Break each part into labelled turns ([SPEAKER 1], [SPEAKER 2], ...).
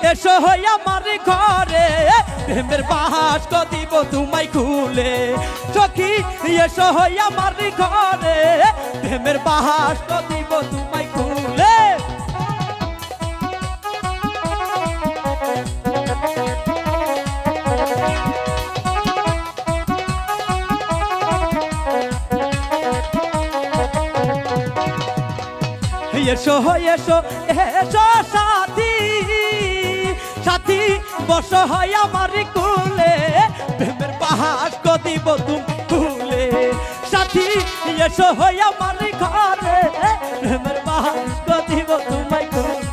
[SPEAKER 1] এসো হই আমার ঘরে প্রেমের বাস দিব তোমায় খুলে সখী এসো হই আমার ঘরে প্রেমের বাস দিব তোমায় খুলে এসো এসো এসো সাথী সাথী বস হয় আমার কুলে প্রেমের বাস দিব তুমি খুলে সাথী এসো হয় আমার ঘরে প্রেমের বাস দিব তোমায় খুলে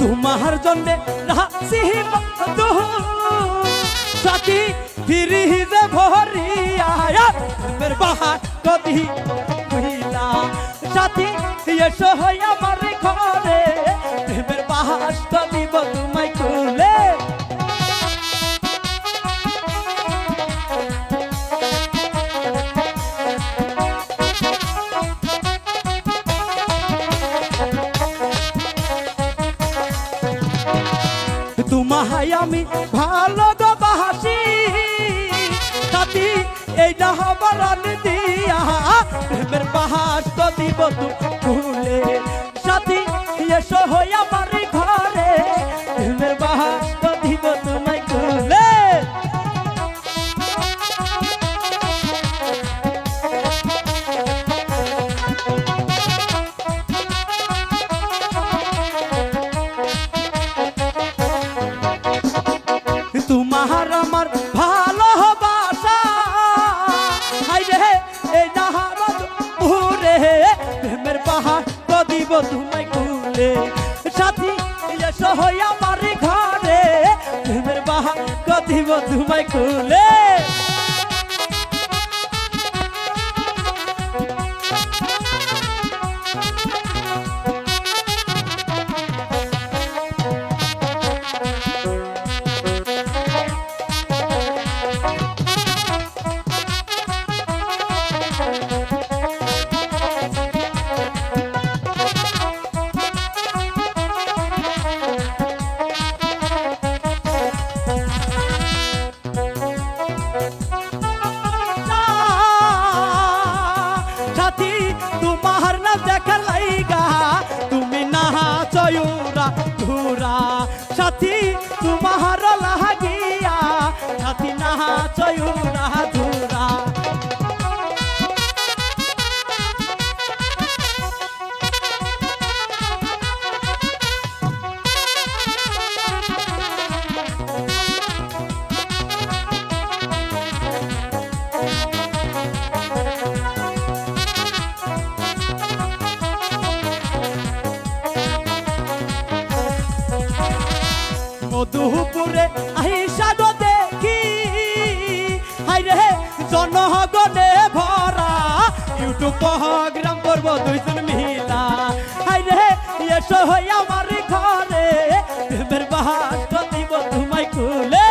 [SPEAKER 1] তোমার জন্যে রাখছি বন্ধু সাথী ফিরি যে ভরিয়া প্রেমের বাহার কদি কইলা সাথী এসো হই আমার ঘরে প্রেমের বাহার দিব তোমায় খুলে তোমায় আমি ভালোবাসি সাথী এইটা হবার দিয়া প্রেমের বাহার দিব তুমি খুলে সাথী এসো হই আমার ঘরে প্রেমের বাহার দিব তোমায় খুলে তোমার আমার ভালোবাসা হাই রে এই জাহাজ পুরে প্রেমের পাহাড় দিব তোমায় খুলে সাথী এসো হই আমার ঘরে প্রেমের পাহাড় দিব তোমায় খুলে তোমার না দেখা লাইগা তুমি না চয়ুরা ধুরা সাথী তোমার লাগিয়া সাথী না চয়ুরা ধুরা মধুপুরে আহিসা দেখি হাই রে জনগণে ভরা ইউটিউব প্রোগ্রাম করব দুইজন মিলা হাই রে এসো হই আমার ঘরে প্রেমের বাহার দিব তোমায় খুলে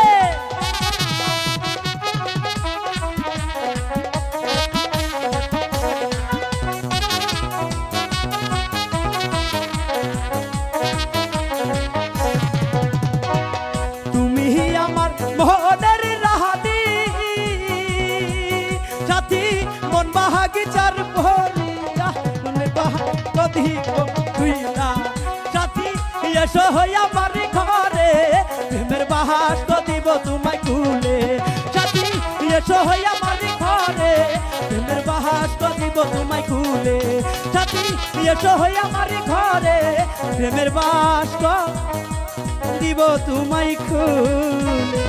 [SPEAKER 1] আমার মনের রাহাতি সাথী মন বাহাগিচার ভরিয়া মনে বাহাগি তুইলা সাথী এসো হই আমার ঘরে প্রেমের বাহার দিব তোমায় খুলে সাথী এসো হই আমার ঘরে প্রেমের বাহার দিব তোমায় খুলে সাথী এসো হই আমার ঘরে প্রেমের বাস দিব তোমায় খুলে